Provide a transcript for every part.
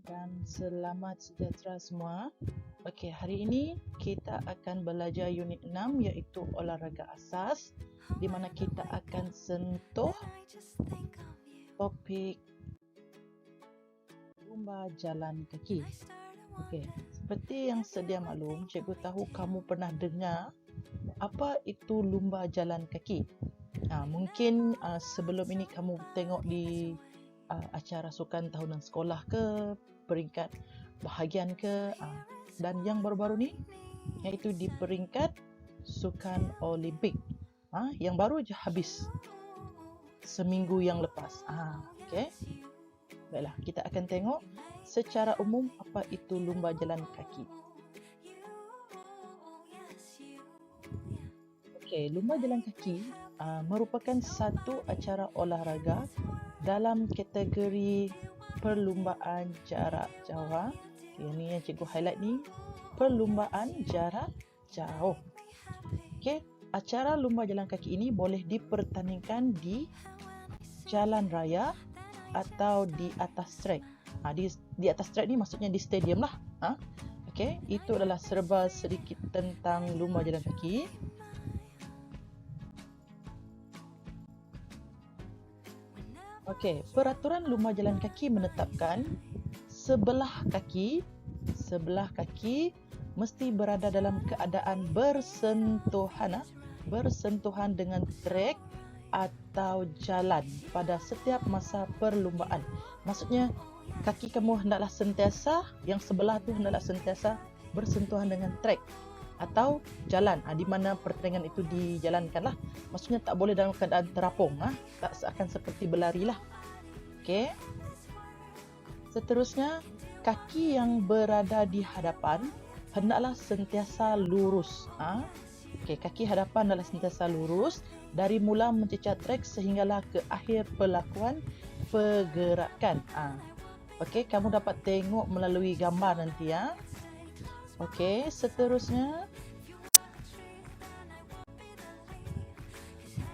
dan selamat sejahtera semua. Okey, hari ini kita akan belajar unit 6 iaitu olahraga asas di mana kita akan sentuh topik lumba jalan kaki. Okey, seperti yang sedia maklum, cikgu tahu kamu pernah dengar apa itu lumba jalan kaki. Mungkin sebelum ini kamu tengok di acara sukan tahunan sekolah ke, peringkat bahagian ke, dan yang baru-baru ni iaitu di peringkat sukan Olimpik yang baru je habis seminggu yang lepas. Okey. Baiklah, kita akan tengok secara umum apa itu lumba jalan kaki. Okey, lumba jalan kaki merupakan satu acara olahraga dalam kategori perlumbaan jarak jauh. Ini yang cikgu highlight ni, perlumbaan jarak jauh. Okey, acara lumba jalan kaki ini boleh dipertandingkan di jalan raya atau di atas trek. Di atas trek ni maksudnya di stadium lah. Okey, itu adalah serba sedikit tentang lumba jalan kaki. Okey, peraturan lumba jalan kaki menetapkan sebelah kaki mesti berada dalam keadaan bersentuhan dengan trek atau jalan pada setiap masa perlumbaan. Maksudnya kaki kamu hendaklah sentiasa, yang sebelah tu hendaklah sentiasa bersentuhan dengan trek atau jalan di mana pertandingan itu dijalankan lah. Maksudnya tak boleh dalam keadaan terapung, tak akan seperti berlari lah. Okey. Seterusnya, kaki yang berada di hadapan hendaklah sentiasa lurus. Okey, kaki hadapan hendaklah sentiasa lurus dari mula mencecah trek sehinggalah ke akhir pelakuan pergerakan. Okey, kamu dapat tengok melalui gambar nanti Okey, seterusnya.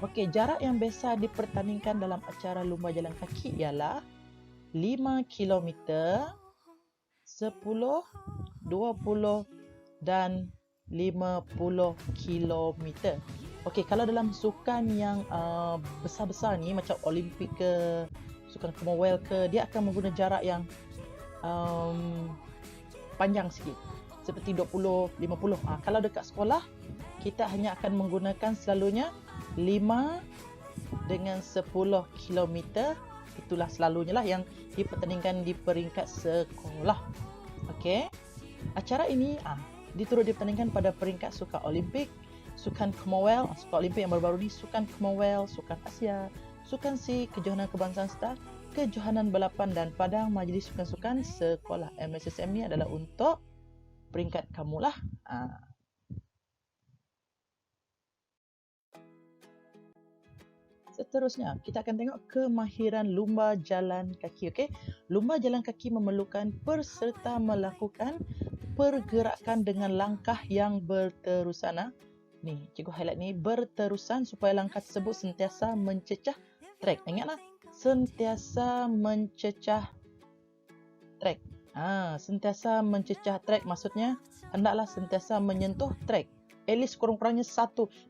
Okey, jarak yang biasa dipertandingkan dalam acara lumba jalan kaki ialah 5 km, 10, 20 dan 50 km. Okey, kalau dalam sukan yang besar-besar ni macam Olimpik ke, sukan Commonwealth ke, dia akan menggunakan jarak yang panjang sikit. Seperti 20, 50. Kalau dekat sekolah, kita hanya akan menggunakan selalunya 5 dengan 10 km. Itulah selalunya lah yang dipertandingkan di peringkat sekolah. Okey. Acara ini diturut dipertandingkan pada peringkat sukan Olimpik, sukan Commonwealth, sukan Olimpik yang baru-baru ni, sukan Commonwealth, sukan Asia, sukan SEA, kejohanan kebangsaan serta kejohanan balapan dan padang majlis sukan-sukan sekolah. MSSM ni adalah untuk peringkat kamulah. Seterusnya, kita akan tengok kemahiran lumba jalan kaki. Okey, lumba jalan kaki memerlukan peserta melakukan pergerakan dengan langkah yang berterusan. Ni, cikgu highlight ni, berterusan supaya langkah tersebut sentiasa mencecah trek. Ingatlah, sentiasa mencecah trek. Sentiasa mencecah trek maksudnya hendaklah sentiasa menyentuh trek. At least kurang-kurangnya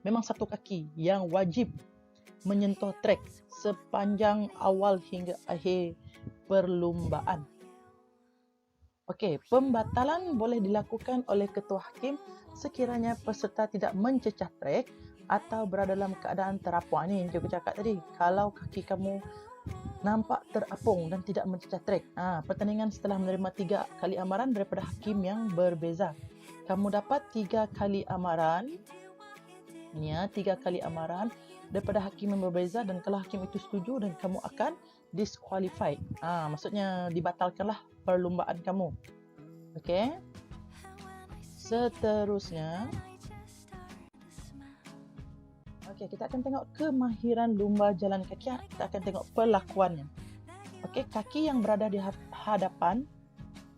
memang satu kaki yang wajib menyentuh trek sepanjang awal hingga akhir perlumbaan. Okey, pembatalan boleh dilakukan oleh ketua hakim sekiranya peserta tidak mencecah trek atau berada dalam keadaan terapung. Ini yang cikgu cakap tadi. Kalau kaki kamu nampak terapung dan tidak mencecah trek, pertandingan setelah menerima 3 kali amaran daripada hakim yang berbeza. Kamu dapat 3 kali amaran. 3 kali amaran daripada hakim yang berbeza, dan kalau hakim itu setuju dan kamu akan disqualified. Maksudnya dibatalkanlah perlumbaan kamu. Okey. Seterusnya, kita akan tengok kemahiran lumba jalan kaki. Kita akan tengok perlakuannya. Okey, kaki yang berada di hadapan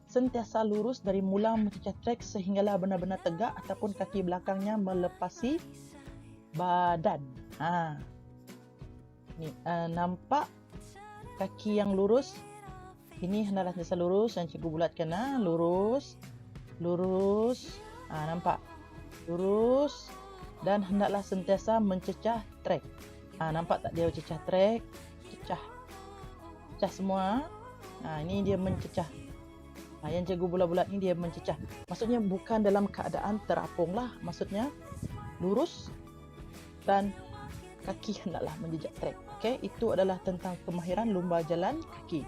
sentiasa lurus dari mula mencecah trek sehinggalah benar-benar tegak ataupun kaki belakangnya melepasi badan. Ni nampak kaki yang lurus Ini hendaklah sentiasa lurus yang cikgu bulatkan. Lurus, lurus. Nampak? Lurus dan hendaklah sentiasa mencecah trek. Nampak tak dia cecah trek? Cecah semua. Ini dia mencecah. Yang cikgu bulat-bulat ni dia mencecah. Maksudnya bukan dalam keadaan terapung lah. Maksudnya lurus dan kaki hendaklah menjejak trek. Okey, itu adalah tentang kemahiran lumba jalan kaki.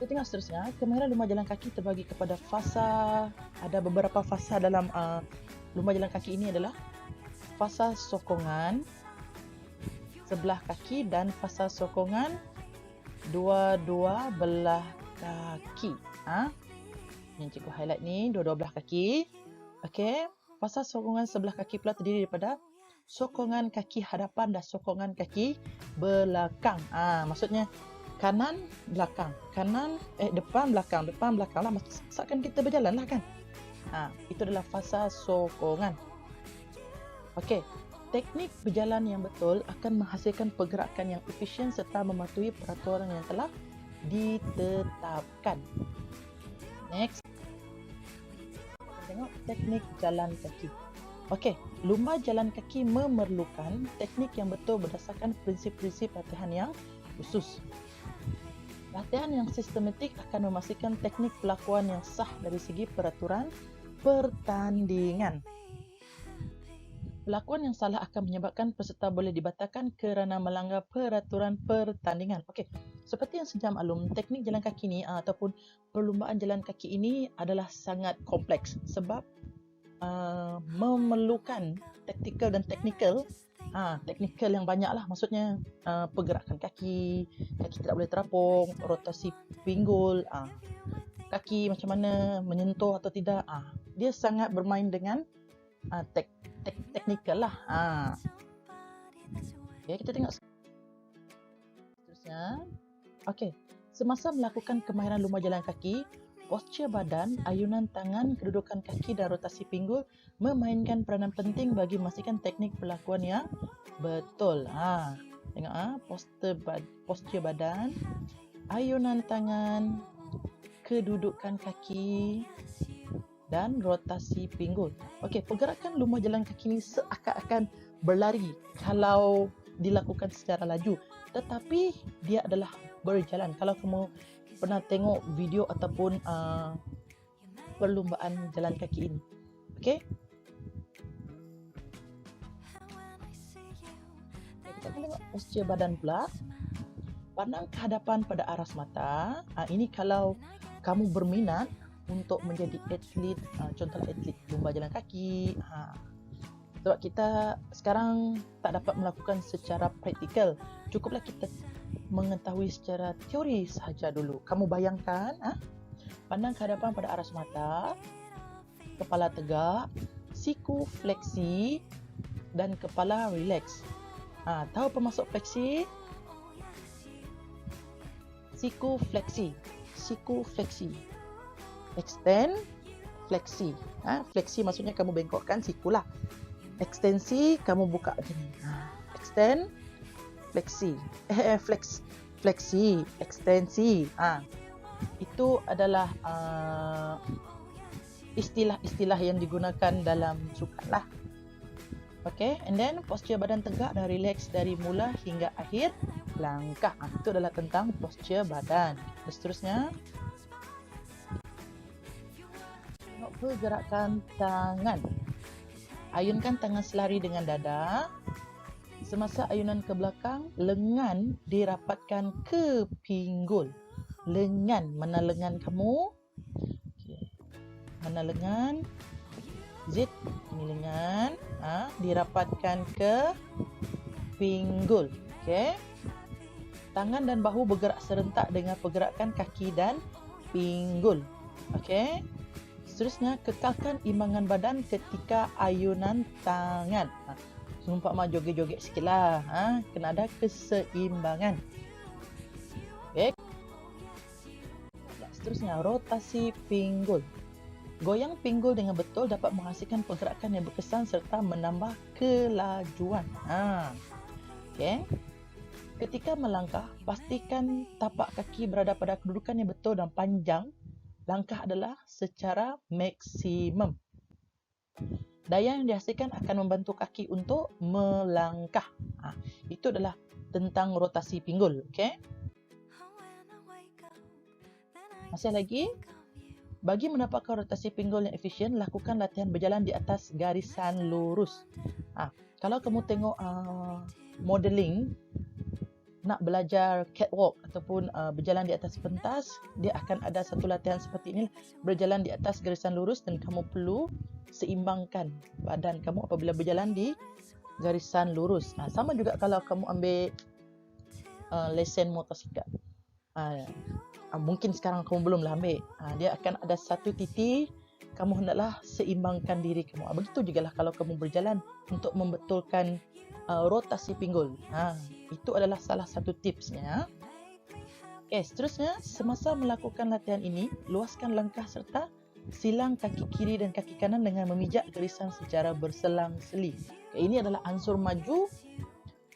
Kita tengok seterusnya, kemahiran lumba jalan kaki terbagi kepada fasa. Ada beberapa fasa dalam lumba jalan kaki ini adalah fasa sokongan sebelah kaki dan fasa sokongan dua-dua belah kaki. Yang cikgu highlight ni dua-dua belah kaki. Okey, fasa sokongan sebelah kaki pula terdiri daripada sokongan kaki hadapan dan sokongan kaki belakang. Maksudnya kanan belakang, depan belakang lah. Maksudkan kita berjalan lah kan. Itu adalah fasa sokongan. Okey, teknik berjalan yang betul akan menghasilkan pergerakan yang efisien serta mematuhi peraturan yang telah ditetapkan. Next. Kita tengok teknik jalan kaki. Okey, lumba jalan kaki memerlukan teknik yang betul berdasarkan prinsip-prinsip latihan yang khusus. Latihan yang sistematik akan memastikan teknik pelakuan yang sah dari segi peraturan pertandingan. Pelakuan yang salah akan menyebabkan peserta boleh dibatalkan kerana melanggar peraturan pertandingan. Okey, seperti yang sedia maklum, teknik jalan kaki ni ataupun perlumbaan jalan kaki ini adalah sangat kompleks sebab memerlukan taktikal dan teknikal yang banyak lah. Maksudnya pergerakan kaki tidak boleh terapung, rotasi pinggul, kaki macam mana menyentuh atau tidak. Dia sangat bermain dengan teknikal lah. Okay, kita tengok seterusnya. Okey, semasa melakukan kemahiran lumba jalan kaki, postur badan, ayunan tangan, kedudukan kaki dan rotasi pinggul memainkan peranan penting bagi memastikan teknik pelakuan yang betul. Tengok postur badan, ayunan tangan, kedudukan kaki dan rotasi pinggul. Okey, pergerakan lumba jalan kaki ini seakan-akan berlari kalau dilakukan secara laju, tetapi dia adalah berjalan. Kalau kamu pernah tengok video ataupun perlumbaan jalan kaki ini. Okey? Kita tengok postur badan pula. Pandang ke hadapan pada arah semata. Ini kalau kamu berminat untuk menjadi atlet, contohlah atlet lumba jalan kaki. Sebab kita sekarang tak dapat melakukan secara praktikal. Cukuplah kita mengetahui secara teori sahaja dulu. Kamu bayangkan, pandang ke hadapan pada arah semata, kepala tegak, siku fleksi dan kepala relax. Tahu pemasuk fleksi? Siku fleksi. Extend, fleksi. Fleksi maksudnya kamu bengkokkan siku lah. Ekstensi, kamu buka macam ni. Extend, fleksi. Fleksi, ekstensi. Itu adalah istilah-istilah yang digunakan dalam sukan lah. Okay, and then postur badan tegak dan relax dari mula hingga akhir langkah. Itu adalah tentang postur badan. Seterusnya, pergerakan tangan. Ayunkan tangan selari dengan dada. Semasa ayunan ke belakang, lengan dirapatkan ke pinggul. Lengan, mana lengan kamu? Okay. Mana lengan? Zit, ini lengan. Dirapatkan ke pinggul. Okay. Tangan dan bahu bergerak serentak dengan pergerakan kaki dan pinggul. Okay. Seterusnya, kekalkan imbangan badan ketika ayunan tangan. Seumpama joget-joget sikit lah. Kena ada keseimbangan. Okay. Seterusnya, rotasi pinggul. Goyang pinggul dengan betul dapat menghasilkan pergerakan yang berkesan serta menambah kelajuan. Okay. Ketika melangkah, pastikan tapak kaki berada pada kedudukan yang betul dan panjang. Langkah adalah secara maksimum. Daya yang dihasilkan akan membantu kaki untuk melangkah. Itu adalah tentang rotasi pinggul. Okay? Masih lagi, bagi mendapatkan rotasi pinggul yang efisien, lakukan latihan berjalan di atas garisan lurus. Kalau kamu tengok modeling, nak belajar catwalk ataupun berjalan di atas pentas, dia akan ada satu latihan seperti ini, berjalan di atas garisan lurus, dan kamu perlu seimbangkan badan kamu apabila berjalan di garisan lurus. Sama juga kalau kamu ambil lesen motosikal. Mungkin sekarang kamu belum ambil. Dia akan ada satu titik, kamu hendaklah seimbangkan diri kamu. Begitu juga lah kalau kamu berjalan untuk membetulkan rotasi pinggul. Itu adalah salah satu tipsnya. Seterusnya, semasa melakukan latihan ini, luaskan langkah serta silang kaki kiri dan kaki kanan dengan memijak garisan secara berselang-seli. Ini adalah unsur maju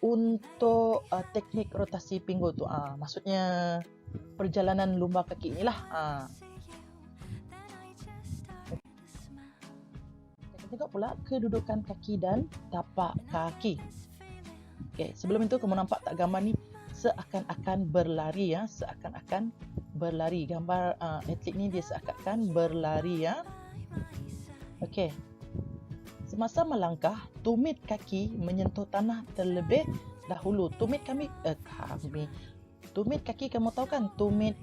untuk teknik rotasi pinggul tu. Maksudnya perjalanan lumba kaki inilah. Kita tengok pula kedudukan kaki dan tapak kaki. Sebelum itu kamu nampak tak gambar ni seakan-akan berlari, seakan-akan berlari. Gambar atlet ni dia seakan-akan berlari, Semasa melangkah, tumit kaki menyentuh tanah terlebih dahulu. Tumit kaki kamu tahu kan? Tumit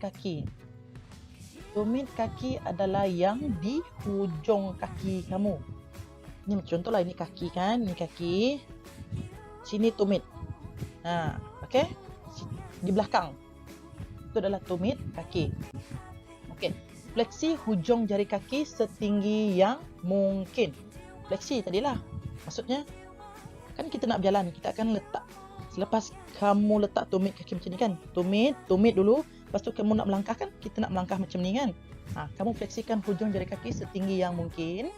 kaki adalah yang di hujung kaki kamu. Ini contohlah, ini kaki kan, ini kaki. Sini tumit. Di belakang. Itu adalah tumit kaki. Fleksi hujung jari kaki setinggi yang mungkin. Fleksi tadilah. Maksudnya, kan kita nak berjalan, kita akan letak. Selepas kamu letak tumit kaki macam ni kan. Tumit dulu. Lepas tu kamu nak melangkah kan, kita nak melangkah macam ni kan. Kamu fleksikan hujung jari kaki setinggi yang mungkin.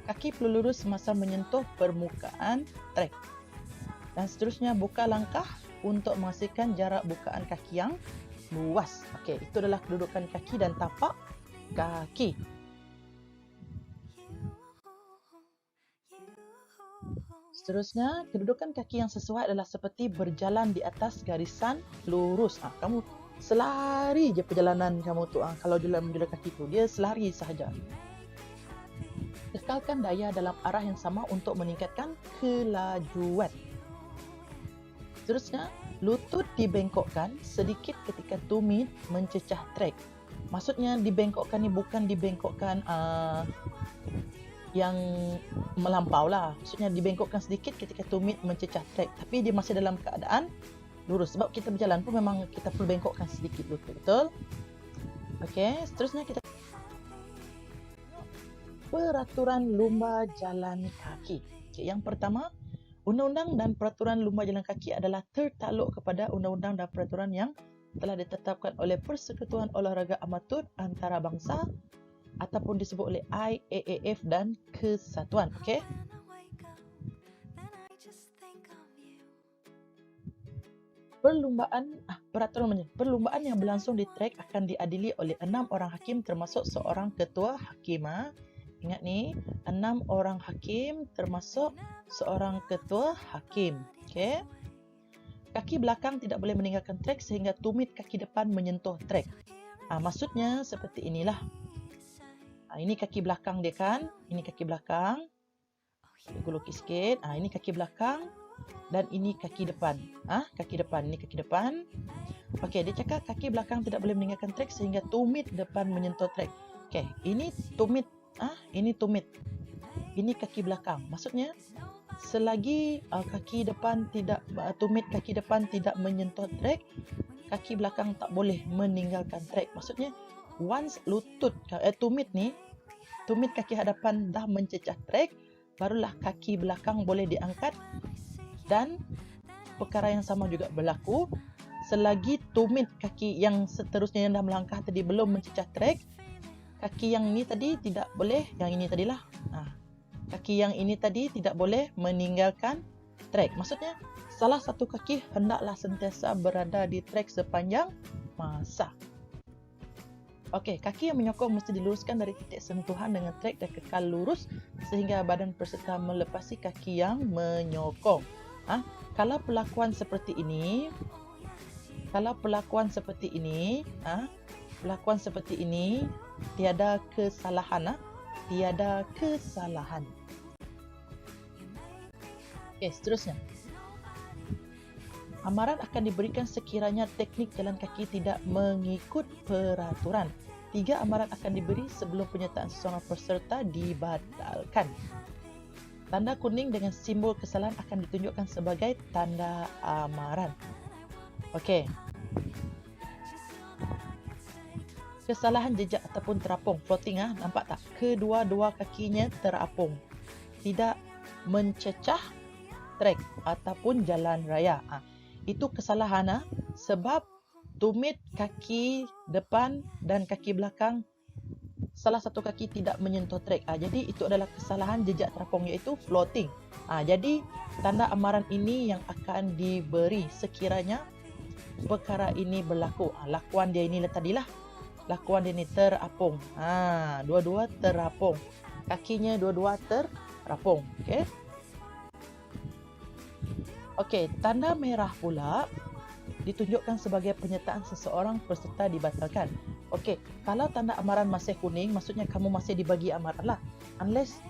Kaki perlu lurus semasa menyentuh permukaan trek. Dan seterusnya, buka langkah untuk menghasilkan jarak bukaan kaki yang luas. Itu adalah kedudukan kaki dan tapak kaki. Seterusnya, kedudukan kaki yang sesuai adalah seperti berjalan di atas garisan lurus. Kamu selari je perjalanan kamu tu. Kalau dalam jalan kaki tu, dia selari sahaja. Kekalkan daya dalam arah yang sama untuk meningkatkan kelajuan. Seterusnya, lutut dibengkokkan sedikit ketika tumit mencecah trek. Maksudnya dibengkokkan ni bukan dibengkokkan yang melampau lah. Maksudnya dibengkokkan sedikit ketika tumit mencecah trek. Tapi dia masih dalam keadaan lurus. Sebab kita berjalan pun memang kita perlu bengkokkan sedikit lutut. Betul? Seterusnya kita peraturan lumba jalan kaki. Yang pertama, Undang-undang dan peraturan lumba jalan kaki adalah tertakluk kepada undang-undang dan peraturan yang telah ditetapkan oleh Persekutuan Olahraga Amatur Antarabangsa ataupun disebut oleh IAAF dan Kesatuan. Perlumbaan yang berlangsung di trek akan diadili oleh 6 orang hakim termasuk seorang ketua hakim. Ingat ni, 6 orang hakim termasuk seorang ketua hakim. Kaki belakang tidak boleh meninggalkan trek sehingga tumit kaki depan menyentuh trek. Maksudnya seperti inilah. Ini kaki belakang dia kan. Ini kaki belakang. Saya lukis sikit. Ini kaki belakang. Dan ini kaki depan. Kaki depan. Ini kaki depan. Dia cakap kaki belakang tidak boleh meninggalkan trek sehingga tumit depan menyentuh trek. Ini tumit. Ini tumit. Ini kaki belakang. Maksudnya, selagi tumit kaki depan tidak menyentuh trek, kaki belakang tak boleh meninggalkan trek. Maksudnya, once tumit kaki hadapan dah mencecah trek, barulah kaki belakang boleh diangkat. Dan perkara yang sama juga berlaku selagi tumit kaki yang seterusnya yang dah melangkah tadi belum mencecah trek, kaki yang ini tadi tidak boleh, yang ini tadilah. Kaki yang ini tadi tidak boleh meninggalkan trek. Maksudnya salah satu kaki hendaklah sentiasa berada di trek sepanjang masa. Okey, kaki yang menyokong mesti diluruskan dari titik sentuhan dengan trek dan kekal lurus sehingga badan peserta melepasi kaki yang menyokong. Kalau perlakuan seperti ini, tiada kesalahan. Tiada kesalahan. Okey, seterusnya. Amaran akan diberikan sekiranya teknik jalan kaki tidak mengikut peraturan. 3 amaran akan diberi sebelum penyertaan seseorang peserta dibatalkan. Tanda kuning dengan simbol kesalahan akan ditunjukkan sebagai tanda amaran. Okey. Kesalahan jejak ataupun terapung, floating nampak tak? Kedua-dua kakinya terapung. Tidak mencecah trek ataupun jalan raya. Itu kesalahan sebab tumit kaki depan dan kaki belakang salah satu kaki tidak menyentuh trek. Jadi itu adalah kesalahan jejak terapung iaitu floating. Jadi tanda amaran ini yang akan diberi sekiranya perkara ini berlaku. Lakuan dia ini tadilah. Lakuan dia ini terapung. Dua-dua terapung. Kakinya dua-dua terapung. Okey. Okey, tanda merah pula ditunjukkan sebagai penyertaan seseorang peserta dibatalkan. Okey, kalau tanda amaran masih kuning, maksudnya kamu masih dibagi amaran lah. Unless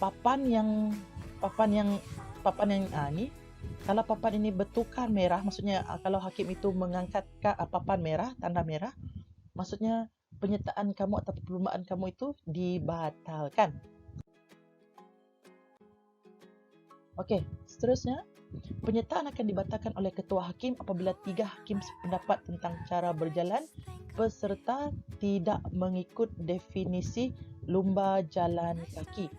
papan yang ni, kalau papan ini bertukar merah, maksudnya kalau hakim itu mengangkat papan merah, tanda merah, maksudnya penyertaan kamu atau perlumbaan kamu itu dibatalkan. Okey, seterusnya, penyertaan akan dibatalkan oleh ketua hakim apabila 3 hakim sependapat tentang cara berjalan peserta tidak mengikut definisi lumba jalan kaki.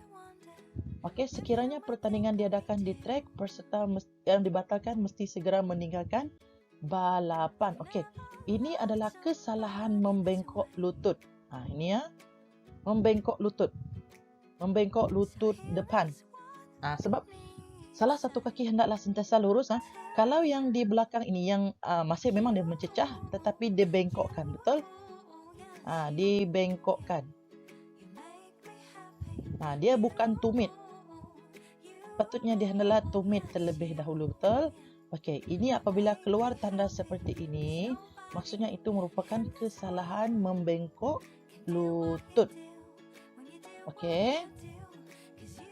Okey, sekiranya pertandingan diadakan di trek, peserta yang dibatalkan mesti segera meninggalkan balapan. Okey, ini adalah kesalahan membengkok lutut. Ini membengkok lutut. Membengkok lutut depan. Sebab salah satu kaki hendaklah sentiasa lurus. Kalau yang di belakang ini yang masih memang dia mencecah tetapi dia bengkokkan, betul? Dibengkokkan. Dia bukan tumit. Patutnya dia hendaklah tumit terlebih dahulu, betul? Okey, ini apabila keluar tanda seperti ini, maksudnya itu merupakan kesalahan membengkok lutut. Okey.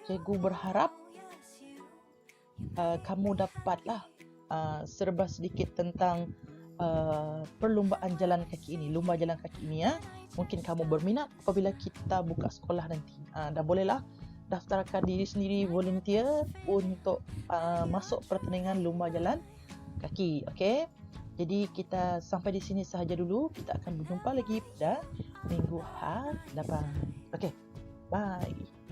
Cikgu berharap kamu dapatlah serba sedikit tentang perlumbaan jalan kaki ini, lumba jalan kaki ini. Mungkin kamu berminat apabila kita buka sekolah nanti. Dah bolehlah daftarkan diri sendiri volunteer untuk masuk pertandingan lumba jalan kaki. Okey. Jadi kita sampai di sini sahaja dulu. Kita akan berjumpa lagi pada minggu hadapan. Okey. Bye.